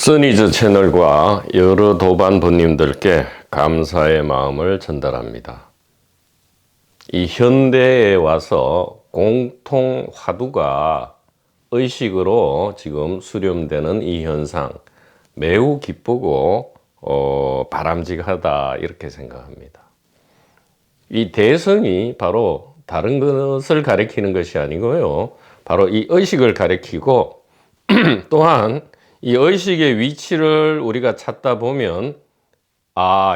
써니즈 채널과 여러 도반부님들께 감사의 마음을 전달합니다. 이 현대에 와서 공통 화두가 의식으로 지금 수렴되는 이 현상 매우 기쁘고 바람직하다 이렇게 생각합니다. 이 대성이 바로 다른 것을 가리키는 것이 아니고요. 바로 이 의식을 가리키고 또한 이 의식의 위치를 우리가 찾다 보면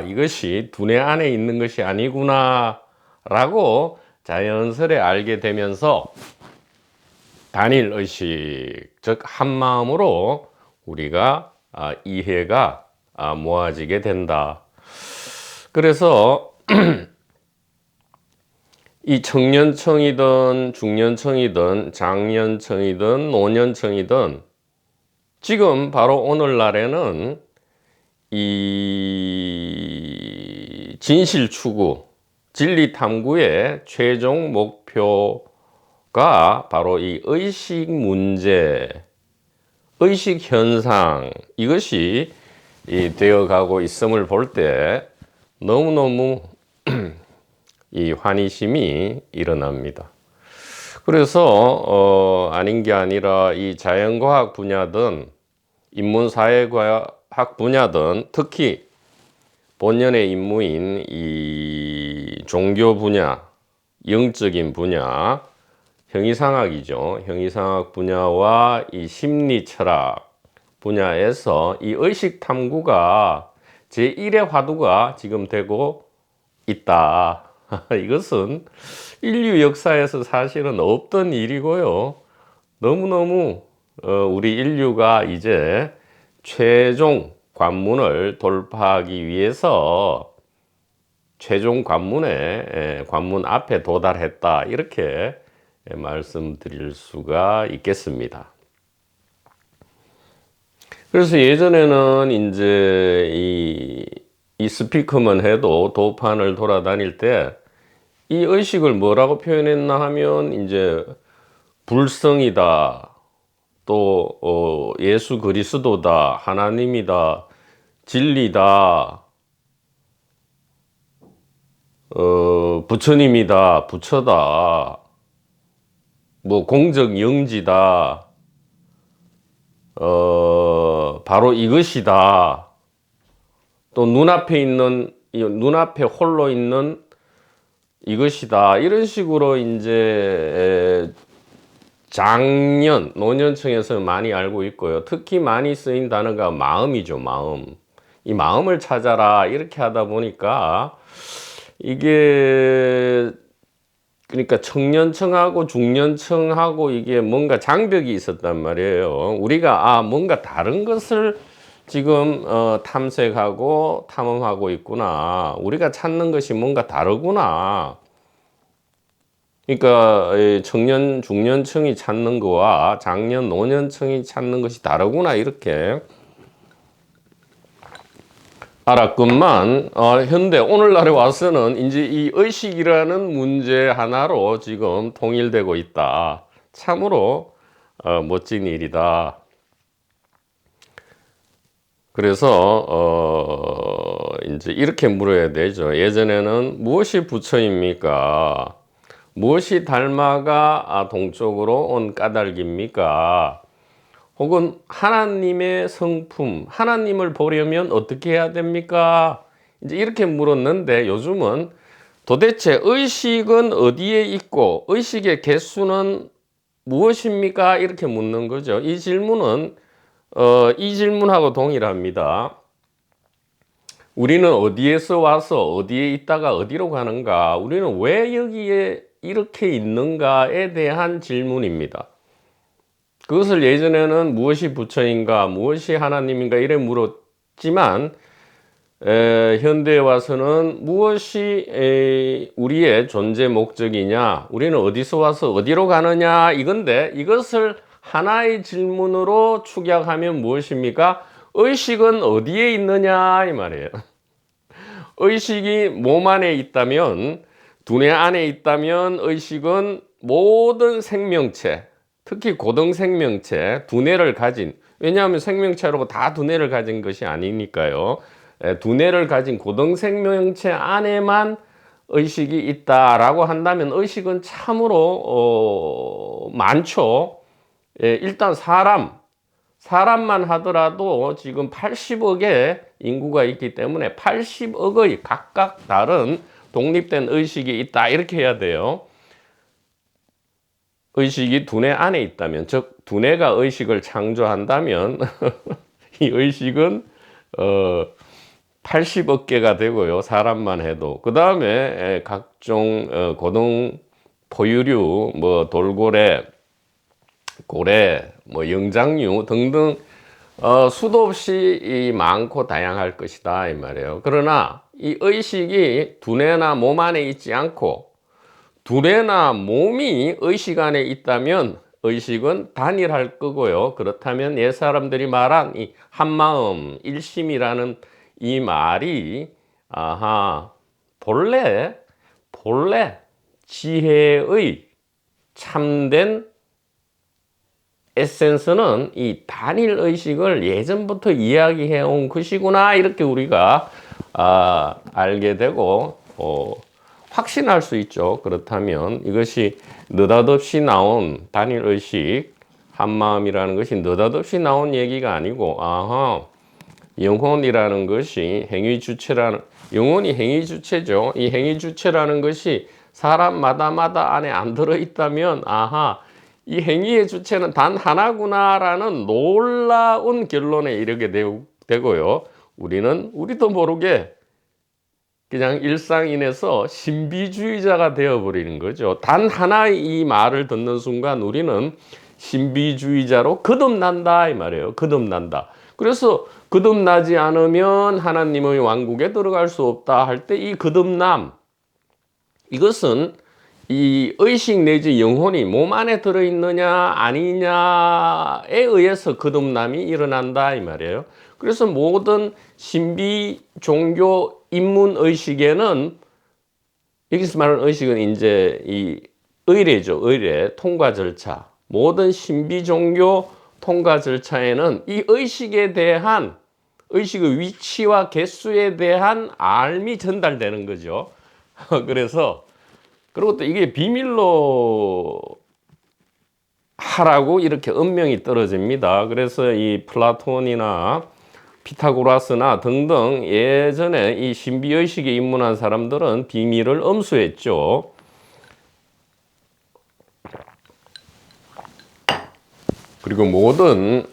이것이 두뇌 안에 있는 것이 아니구나 라고 자연스레 알게 되면서 단일 의식, 즉 한마음으로 우리가 이해가 모아지게 된다. 그래서 이 청년청이든 중년청이든 장년청이든 노년청이든 지금 바로 오늘날에는 이 진실 추구, 진리 탐구의 최종 목표가 바로 이 의식 문제, 의식 현상 이것이 되어가고 있음을 볼 때 너무너무 이 환희심이 일어납니다. 그래서 아닌 게 아니라 이 자연과학 분야든 인문사회과학 분야든 특히 본연의 임무인 이 종교 분야, 영적인 분야, 형이상학이죠. 형이상학 분야와 이 심리철학 분야에서 이 의식 탐구가 제1의 화두가 지금 되고 있다. 이것은 인류 역사에서 사실은 없던 일이고요. 너무너무 우리 인류가 이제 최종 관문을 돌파하기 위해서 최종 관문 앞에 도달했다. 이렇게 말씀드릴 수가 있겠습니다. 그래서 예전에는 이제 이 스피커만 해도 도판을 돌아다닐 때 이 의식을 뭐라고 표현했나 하면 이제 불성이다, 또 예수 그리스도다, 하나님이다, 진리다, 부처님이다, 부처다, 뭐 공적 영지다, 바로 이것이다. 또 눈앞에 홀로 있는 이것이다. 이런 식으로 이제 노년층에서 많이 알고 있고요. 특히 많이 쓰인 단어가 마음이죠, 마음. 이 마음을 찾아라. 이렇게 하다 보니까 이게 그러니까 청년층하고 중년층하고 이게 뭔가 장벽이 있었단 말이에요. 우리가 뭔가 다른 것을 지금 탐색하고 탐험하고 있구나. 우리가 찾는 것이 뭔가 다르구나. 그러니까 청년, 중년층이 찾는 거와 장년, 노년층이 찾는 것이 다르구나. 이렇게 알았건만 현대 오늘날에 와서는 이제 이 의식이라는 문제 하나로 지금 통일되고 있다. 참으로 멋진 일이다. 그래서 이제 이렇게 물어야 되죠. 예전에는 무엇이 부처입니까? 무엇이 달마가 동쪽으로 온 까닭입니까? 혹은 하나님의 성품, 하나님을 보려면 어떻게 해야 됩니까? 이제 이렇게 물었는데 요즘은 도대체 의식은 어디에 있고 의식의 개수는 무엇입니까? 이렇게 묻는 거죠. 이 질문은 이 질문하고 동일합니다. 우리는 어디에서 와서 어디에 있다가 어디로 가는가? 우리는 왜 여기에 이렇게 있는가에 대한 질문입니다. 그것을 예전에는 무엇이 부처인가, 무엇이 하나님인가 이래 물었지만 현대에 와서는 무엇이 우리의 존재 목적이냐, 우리는 어디서 와서 어디로 가느냐 이건데 이것을 하나의 질문으로 축약하면 무엇입니까? 의식은 어디에 있느냐 이 말이에요. 의식이 몸 안에 있다면, 두뇌 안에 있다면 의식은 모든 생명체, 특히 고등 생명체, 두뇌를 가진 왜냐하면 생명체라고 다 두뇌를 가진 것이 아니니까요. 두뇌를 가진 고등생명체 안에만 의식이 있다라고 한다면 의식은 참으로 많죠. 일단 사람만 하더라도 지금 80억의 인구가 있기 때문에 80억의 각각 다른 독립된 의식이 있다 이렇게 해야 돼요. 의식이 두뇌 안에 있다면, 즉 두뇌가 의식을 창조한다면 이 의식은 80억 개가 되고요. 사람만 해도. 그 다음에 각종 고등 포유류, 뭐 돌고래, 고래, 뭐 영장류 등등 수도 없이 많고 다양할 것이다 이 말이에요. 그러나 이 의식이 두뇌나 몸 안에 있지 않고 두뇌나 몸이 의식 안에 있다면 의식은 단일할 거고요. 그렇다면 옛 사람들이 말한 이 한마음 일심이라는 이 말이 본래 지혜의 참된 에센스는 이 단일 의식을 예전부터 이야기해 온 것이구나 이렇게 우리가 알게 되고 확신할 수 있죠. 그렇다면 이것이 느닷없이 나온 단일 의식 한마음이라는 것이 느닷없이 나온 얘기가 아니고 영혼이라는 것이 행위 주체라는, 영혼이 행위 주체죠. 이 행위 주체라는 것이 사람마다 안에 안 들어있다면 이 행위의 주체는 단 하나구나라는 놀라운 결론에 이르게 되고요. 우리도 모르게 그냥 일상인에서 신비주의자가 되어버리는 거죠. 단 하나의 이 말을 듣는 순간 우리는 신비주의자로 거듭난다 이 말이에요. 거듭난다. 그래서 거듭나지 않으면 하나님의 왕국에 들어갈 수 없다 할 때 이 거듭남, 이것은 이 의식 내지 영혼이 몸 안에 들어있느냐 아니냐에 의해서 거듭남이 일어난다 이 말이에요. 그래서 모든 신비 종교 인문 의식에는, 여기서 말하는 의식은 이제 이 의례죠. 의례, 통과 절차. 모든 신비 종교 통과 절차에는 이 의식에 대한, 의식의 위치와 개수에 대한 알미 전달되는 거죠. 그리고 또 이게 비밀로 하라고 이렇게 엄명이 떨어집니다. 그래서 이 플라톤이나 피타고라스나 등등 예전에 이 신비의식에 입문한 사람들은 비밀을 엄수했죠. 그리고 모든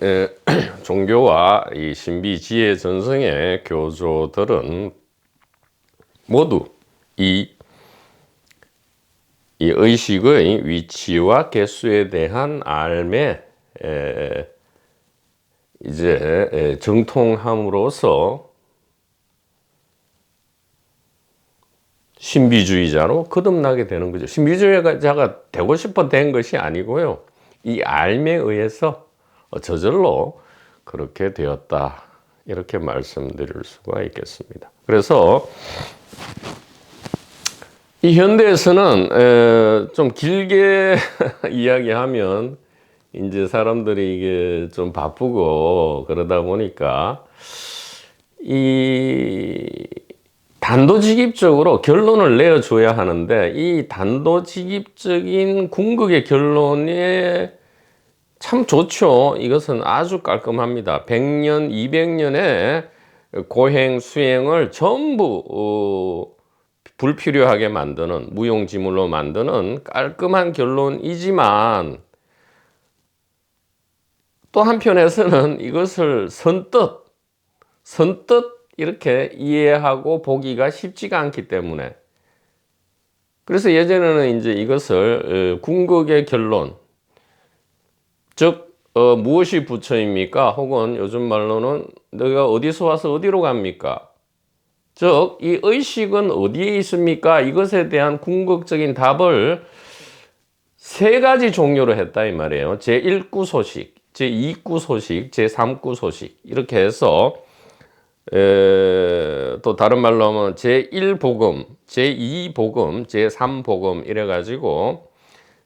종교와 이 신비 지혜 전승의 교조들은 모두 이 의식의 위치와 개수에 대한 알매 이제 정통함으로써 신비주의자로 거듭나게 되는 거죠. 신비주의자가 되고 싶어 된 것이 아니고요. 이 알매에 의해서 저절로 그렇게 되었다. 이렇게 말씀드릴 수가 있겠습니다. 그래서 이 현대에서는 좀 길게 이야기하면 이제 사람들이 이게 좀 바쁘고 그러다 보니까 이 단도직입적으로 결론을 내어줘야 하는데, 이 단도직입적인 궁극의 결론이 참 좋죠. 이것은 아주 깔끔합니다. 100년, 200년의 고행, 수행을 전부 불필요하게 만드는, 무용지물로 만드는 깔끔한 결론이지만, 또 한편에서는 이것을 선뜻 이렇게 이해하고 보기가 쉽지가 않기 때문에, 그래서 예전에는 이제 이것을 궁극의 결론, 즉 무엇이 부처입니까? 혹은 요즘 말로는 너가 어디서 와서 어디로 갑니까? 즉 이 의식은 어디에 있습니까? 이것에 대한 궁극적인 답을 세 가지 종류로 했다 이 말이에요. 제1구소식, 제2구소식, 제3구소식 이렇게 해서 또 다른 말로 하면 제1복음, 제2복음, 제3복음 이래가지고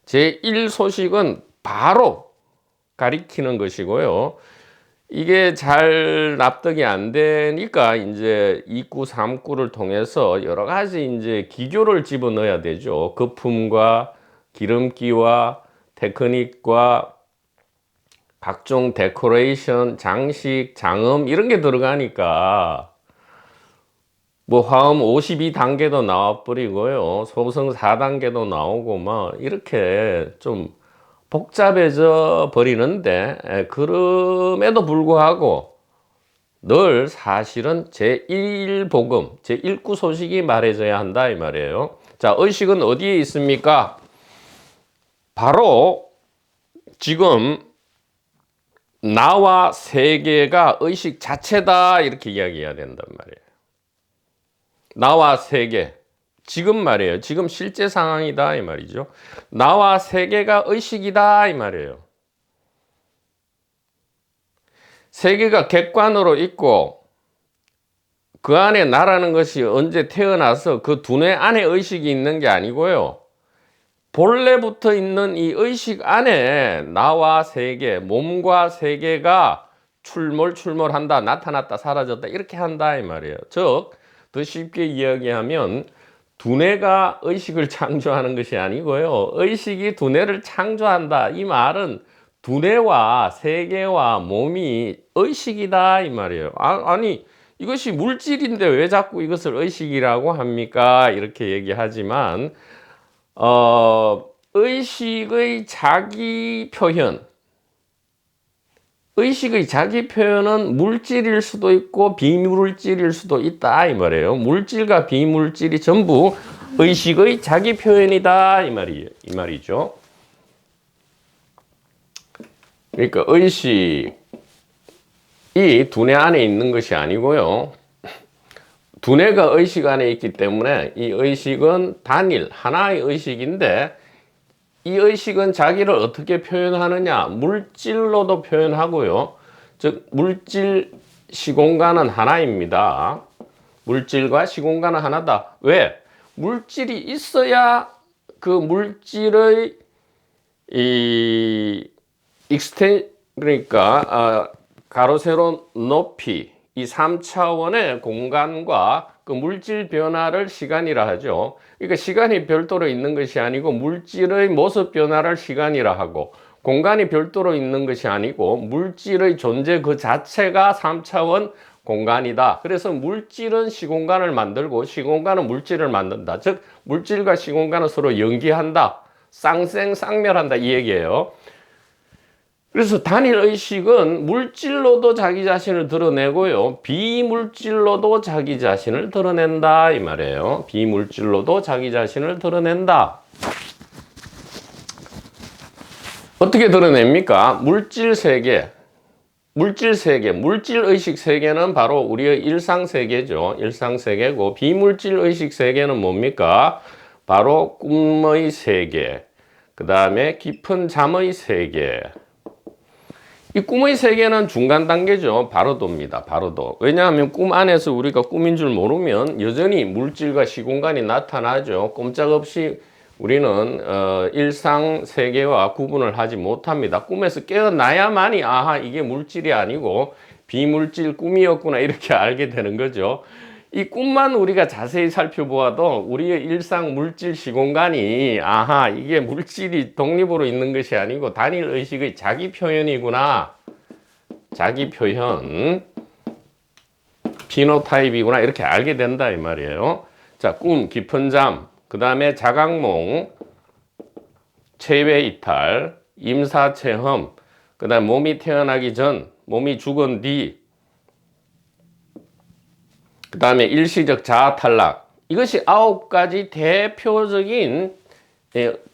제1소식은 바로 가리키는 것이고요. 이게 잘 납득이 안 되니까 이제 2구, 3구를 통해서 여러 가지 이제 기교를 집어넣어야 되죠. 거품과 기름기와 테크닉과 각종 데코레이션, 장식, 장음 이런 게 들어가니까 뭐 화음 52단계도 나와버리고요. 소성 4단계도 나오고 막 이렇게 좀 복잡해져 버리는데 그럼에도 불구하고 늘 사실은 제1복음, 제1구 소식이 말해져야 한다 이 말이에요. 자, 의식은 어디에 있습니까? 바로 지금 나와 세계가 의식 자체다 이렇게 이야기해야 된단 말이에요. 나와 세계. 지금 말이에요. 지금 실제 상황이다 이 말이죠. 나와 세계가 의식이다 이 말이에요. 세계가 객관으로 있고 그 안에 나라는 것이 언제 태어나서 그 두뇌 안에 의식이 있는 게 아니고요. 본래부터 있는 이 의식 안에 나와 세계, 몸과 세계가 출몰한다, 나타났다, 사라졌다 이렇게 한다 이 말이에요. 즉, 더 쉽게 이야기하면 두뇌가 의식을 창조하는 것이 아니고요. 의식이 두뇌를 창조한다. 이 말은 두뇌와 세계와 몸이 의식이다 이 말이에요. 아니 이것이 물질인데 왜 자꾸 이것을 의식이라고 합니까? 이렇게 얘기하지만 의식의 자기 표현, 의식의 자기 표현은 물질일 수도 있고 비물질일 수도 있다 이 말이에요. 물질과 비물질이 전부 의식의 자기 표현이다 이 말이죠. 그러니까 의식이 두뇌 안에 있는 것이 아니고요. 두뇌가 의식 안에 있기 때문에 이 의식은 단일 하나의 의식인데 이 의식은 자기를 어떻게 표현하느냐? 물질로도 표현하고요. 즉 물질 시공간은 하나입니다. 물질과 시공간은 하나다. 왜? 물질이 있어야 그 물질의 이 익스텐 그러니까 가로 세로 높이 이 3차원의 공간과 그 물질 변화를 시간이라 하죠. 그러니까 시간이 별도로 있는 것이 아니고 물질의 모습 변화를 시간이라 하고 공간이 별도로 있는 것이 아니고 물질의 존재 그 자체가 3차원 공간이다. 그래서 물질은 시공간을 만들고 시공간은 물질을 만든다. 즉 물질과 시공간은 서로 연기한다. 쌍생쌍멸한다 이 얘기예요. 그래서 단일의식은 물질로도 자기 자신을 드러내고요. 비물질로도 자기 자신을 드러낸다 이 말이에요. 비물질로도 자기 자신을 드러낸다. 어떻게 드러냅니까? 물질세계, 물질의식 세계는 바로 우리의 일상세계죠. 일상세계고 비물질의식 세계는 뭡니까? 바로 꿈의 세계, 그 다음에 깊은 잠의 세계. 이 꿈의 세계는 중간 단계죠. 바로도입니다. 바로도. 왜냐하면 꿈 안에서 우리가 꿈인 줄 모르면 여전히 물질과 시공간이 나타나죠. 꼼짝없이 우리는 일상 세계와 구분을 하지 못합니다. 꿈에서 깨어나야만이 아하 이게 물질이 아니고 비물질 꿈이었구나 이렇게 알게 되는 거죠. 이 꿈만 우리가 자세히 살펴보아도 우리의 일상 물질 시공간이 아하 이게 물질이 독립으로 있는 것이 아니고 단일 의식의 자기 표현이구나. 자기 표현 피노타입이구나 이렇게 알게 된다 이 말이에요. 자, 꿈, 깊은 잠, 그 다음에 자각몽, 체외 이탈, 임사체험, 그 다음 몸이 태어나기 전, 몸이 죽은 뒤, 그 다음에 일시적 자아 탈락. 이것이 9가지 대표적인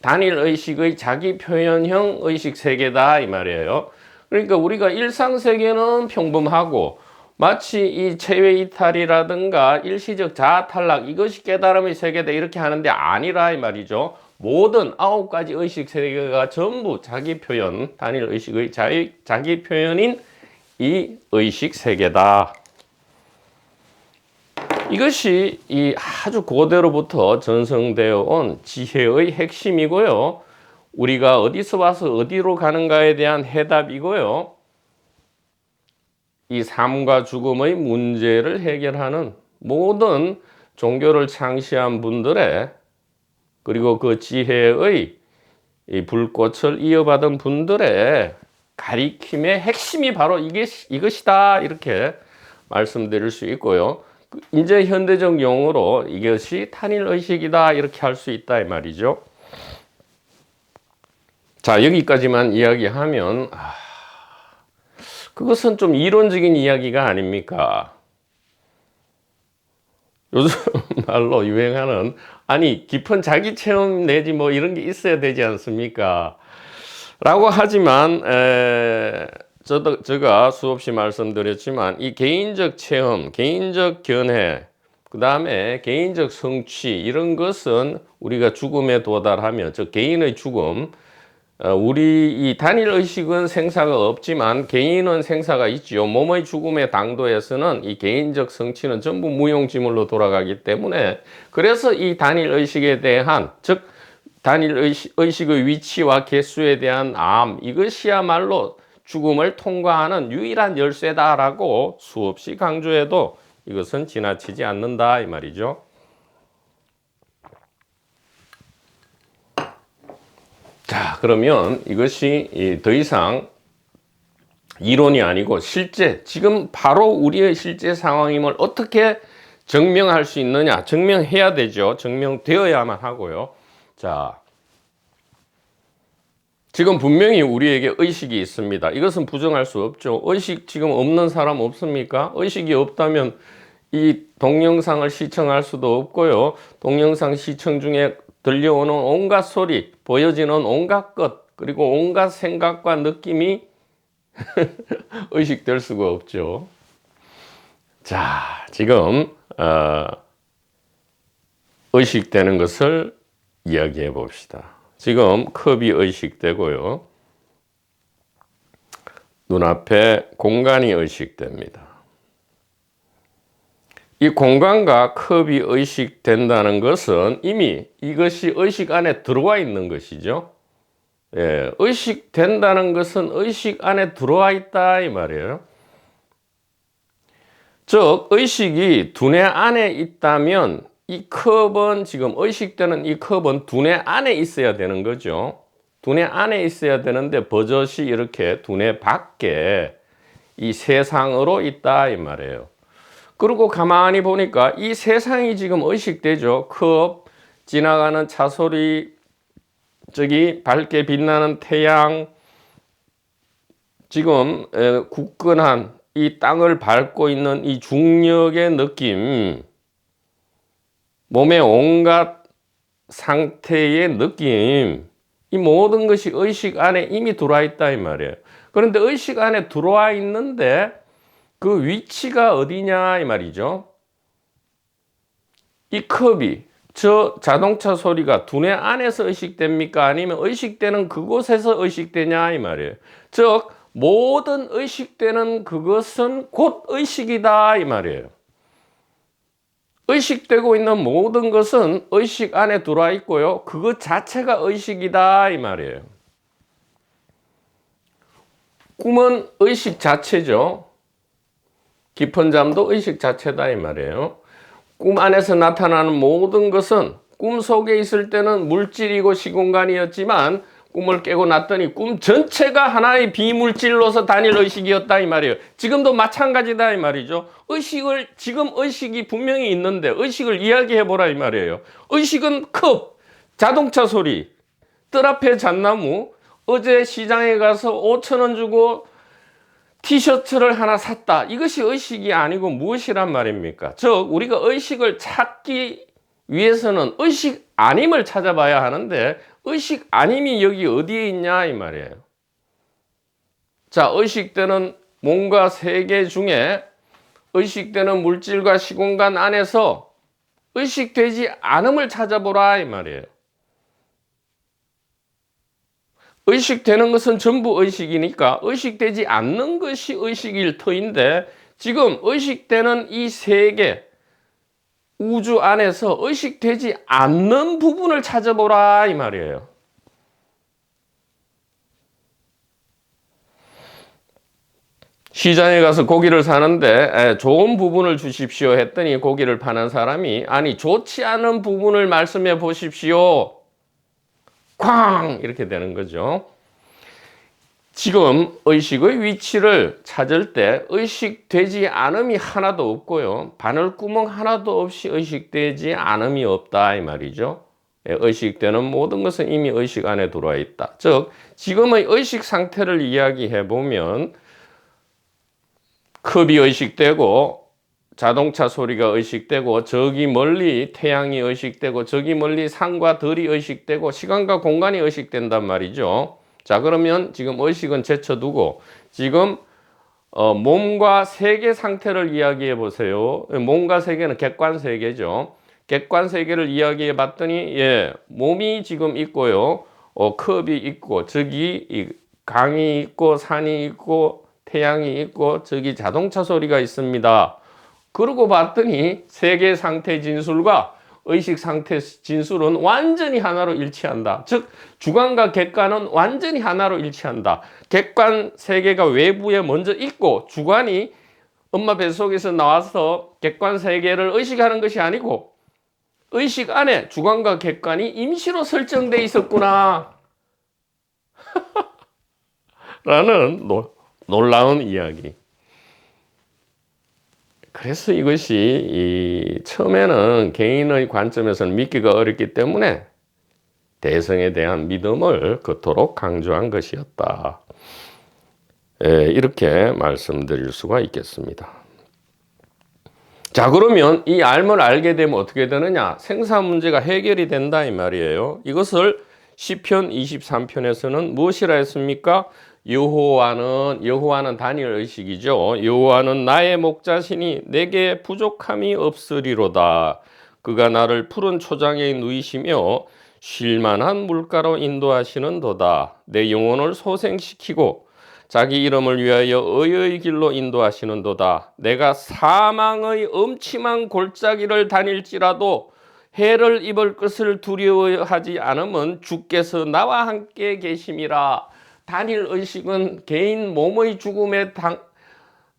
단일 의식의 자기 표현형 의식 세계다 이 말이에요. 그러니까 우리가 일상 세계는 평범하고 마치 이 체외 이탈이라든가 일시적 자아 탈락 이것이 깨달음의 세계다 이렇게 하는데 아니라 이 말이죠. 모든 9가지 의식 세계가 전부 자기 표현, 단일 의식의 자기 표현인 이 의식 세계다. 이것이 이 아주 고대로부터 전성되어 온 지혜의 핵심이고요. 우리가 어디서 와서 어디로 가는가에 대한 해답이고요. 이 삶과 죽음의 문제를 해결하는 모든 종교를 창시한 분들의, 그리고 그 지혜의 이 불꽃을 이어받은 분들의 가리킴의 핵심이 바로 이것이다, 이렇게 말씀드릴 수 있고요. 이제 현대적 용어로 이것이 탄일의식이다, 이렇게 할 수 있다, 이 말이죠. 자, 여기까지만 이야기하면 그것은 좀 이론적인 이야기가 아닙니까? 요즘 말로 유행하는, 아니 깊은 자기 체험 내지 뭐 이런 게 있어야 되지 않습니까? 라고 하지만 제가 수없이 말씀드렸지만 이 개인적 체험, 개인적 견해, 그 다음에 개인적 성취, 이런 것은 우리가 죽음에 도달하면, 저 개인의 죽음, 우리 이 단일의식은 생사가 없지만 개인은 생사가 있지요. 몸의 죽음의 당도에서는 이 개인적 성취는 전부 무용지물로 돌아가기 때문에, 그래서 이 단일의식에 대한, 즉 단일의식의 위치와 개수에 대한 암, 이것이야말로 죽음을 통과하는 유일한 열쇠다라고 수없이 강조해도 이것은 지나치지 않는다, 이 말이죠. 자, 그러면 이것이 더 이상 이론이 아니고 실제, 지금 바로 우리의 실제 상황임을 어떻게 증명할 수 있느냐? 증명해야 되죠. 증명되어야만 하고요. 자, 지금 분명히 우리에게 의식이 있습니다. 이것은 부정할 수 없죠. 의식 지금 없는 사람 없습니까? 의식이 없다면 이 동영상을 시청할 수도 없고요. 동영상 시청 중에 들려오는 온갖 소리, 보여지는 온갖 것, 그리고 온갖 생각과 느낌이 의식될 수가 없죠. 자, 지금 의식되는 것을 이야기해 봅시다. 지금 컵이 의식되고요. 눈앞에 공간이 의식됩니다. 이 공간과 컵이 의식된다는 것은 이미 이것이 의식 안에 들어와 있는 것이죠. 예, 의식된다는 것은 의식 안에 들어와 있다, 이 말이에요. 즉, 의식이 두뇌 안에 있다면 이 컵은, 지금 의식되는 이 컵은 두뇌 안에 있어야 되는 거죠. 두뇌 안에 있어야 되는데 버젓이 이렇게 두뇌 밖에 이 세상으로 있다, 이 말이에요. 그리고 가만히 보니까 이 세상이 지금 의식되죠. 컵, 지나가는 차 소리, 저기 밝게 빛나는 태양, 지금 굳건한 이 땅을 밟고 있는 이 중력의 느낌, 몸의 온갖 상태의 느낌, 이 모든 것이 의식 안에 이미 들어와 있다, 이 말이에요. 그런데 의식 안에 들어와 있는데 그 위치가 어디냐, 이 말이죠. 이 컵이, 저 자동차 소리가 두뇌 안에서 의식됩니까? 아니면 의식되는 그곳에서 의식되냐, 이 말이에요. 즉, 모든 의식되는 그것은 곧 의식이다, 이 말이에요. 의식되고 있는 모든 것은 의식 안에 들어와 있고요. 그것 자체가 의식이다, 이 말이에요. 꿈은 의식 자체죠. 깊은 잠도 의식 자체다, 이 말이에요. 꿈 안에서 나타나는 모든 것은 꿈 속에 있을 때는 물질이고 시공간이었지만 꿈을 깨고 났더니 꿈 전체가 하나의 비물질로서 단일 의식이었다, 이 말이에요. 지금도 마찬가지다, 이 말이죠. 지금 의식이 분명히 있는데 의식을 이야기해 보라, 이 말이에요. 의식은 컵, 자동차 소리, 뜰 앞에 잣나무, 어제 시장에 가서 5,000원 주고 티셔츠를 하나 샀다. 이것이 의식이 아니고 무엇이란 말입니까? 즉, 우리가 의식을 찾기 위해서는 의식 아님을 찾아봐야 하는데 의식 아님이 여기 어디에 있냐, 이 말이에요. 자, 의식되는 몸과 세계 중에 의식되는 물질과 시공간 안에서 의식되지 않음을 찾아보라, 이 말이에요. 의식되는 것은 전부 의식이니까 의식되지 않는 것이 의식일 터인데, 지금 의식되는 이 세계, 우주 안에서 의식되지 않는 부분을 찾아보라, 이 말이에요. 시장에 가서 고기를 사는데 좋은 부분을 주십시오 했더니 고기를 파는 사람이 아니 좋지 않은 부분을 말씀해 보십시오. 쾅! 이렇게 되는 거죠. 지금 의식의 위치를 찾을 때 의식되지 않음이 하나도 없고요. 바늘구멍 하나도 없이 의식되지 않음이 없다 이 말이죠. 의식되는 모든 것은 이미 의식 안에 들어와 있다. 즉 지금의 의식 상태를 이야기해 보면 컵이 의식되고 자동차 소리가 의식되고 저기 멀리 태양이 의식되고 저기 멀리 산과 들이 의식되고 시간과 공간이 의식된단 말이죠. 자 그러면 지금 의식은 제쳐두고 지금 몸과 세계 상태를 이야기해 보세요. 몸과 세계는 객관 세계죠. 객관 세계를 이야기해 봤더니 몸이 지금 있고요. 컵이 있고 저기 강이 있고 산이 있고 태양이 있고 저기 자동차 소리가 있습니다. 그러고 봤더니 세계 상태 진술과 의식 상태 진술은 완전히 하나로 일치한다. 즉 주관과 객관은 완전히 하나로 일치한다. 객관 세계가 외부에 먼저 있고 주관이 엄마 뱃속에서 나와서 객관 세계를 의식하는 것이 아니고 의식 안에 주관과 객관이 임시로 설정되어 있었구나 라는 놀라운 이야기. 그래서 이것이 처음에는 개인의 관점에서는 믿기가 어렵기 때문에 대성에 대한 믿음을 그토록 강조한 것이었다. 이렇게 말씀드릴 수가 있겠습니다. 자 그러면 이 알을 알게 되면 어떻게 되느냐? 생사 문제가 해결이 된다 이 말이에요. 이것을 시편 23편에서는 무엇이라 했습니까? 여호와는 단일 의식이죠. 여호와는 나의 목자시니 내게 부족함이 없으리로다. 그가 나를 푸른 초장에 누이시며 쉴만한 물가로 인도하시는도다. 내 영혼을 소생시키고 자기 이름을 위하여 의의 길로 인도하시는도다. 내가 사망의 음침한 골짜기를 다닐지라도 해를 입을 것을 두려워하지 않으면 주께서 나와 함께 계심이라. 단일 의식은 개인 몸의 죽음에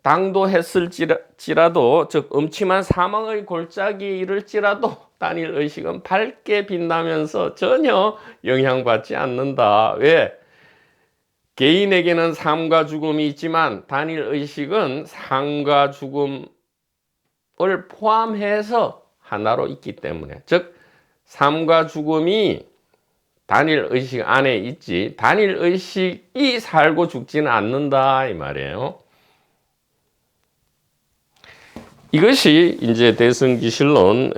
당도했을지라도 즉 음침한 사망의 골짜기에 이를지라도 단일 의식은 밝게 빛나면서 전혀 영향받지 않는다. 왜? 개인에게는 삶과 죽음이 있지만 단일 의식은 삶과 죽음을 포함해서 하나로 있기 때문에 즉 삶과 죽음이 단일 의식 안에 있지 단일 의식이 살고 죽지는 않는다 이 말이에요. 이것이 이제 대승기실론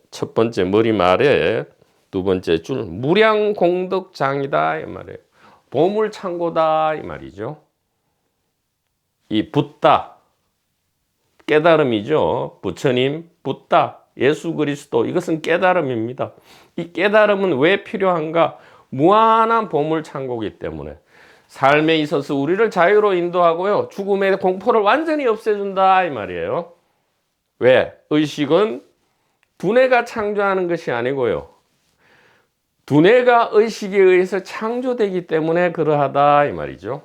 첫 번째 머리말에 두 번째 줄 무량공덕장이다 이 말이에요. 보물창고다 이 말이죠. 이 붓다 깨달음이죠. 부처님, 붓다, 예수 그리스도 이것은 깨달음입니다. 이 깨달음은 왜 필요한가? 무한한 보물창고이기 때문에 삶에 있어서 우리를 자유로 인도하고요. 죽음의 공포를 완전히 없애준다 이 말이에요. 왜? 의식은 두뇌가 창조하는 것이 아니고요. 두뇌가 의식에 의해서 창조되기 때문에 그러하다 이 말이죠.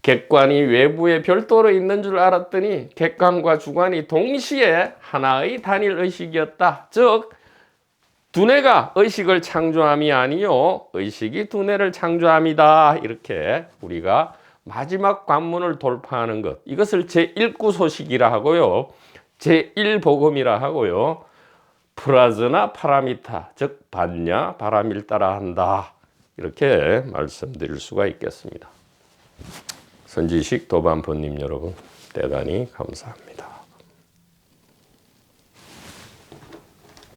객관이 외부에 별도로 있는 줄 알았더니 객관과 주관이 동시에 하나의 단일 의식이었다. 즉 두뇌가 의식을 창조함이 아니요 의식이 두뇌를 창조함이다. 이렇게 우리가 마지막 관문을 돌파하는 것, 이것을 제1구소식이라 하고요, 제1복음이라 하고요, 프라즈나 파라미타, 즉 반야 바라밀따라 한다. 이렇게 말씀드릴 수가 있겠습니다. 선지식 도반포님 여러분 대단히 감사합니다.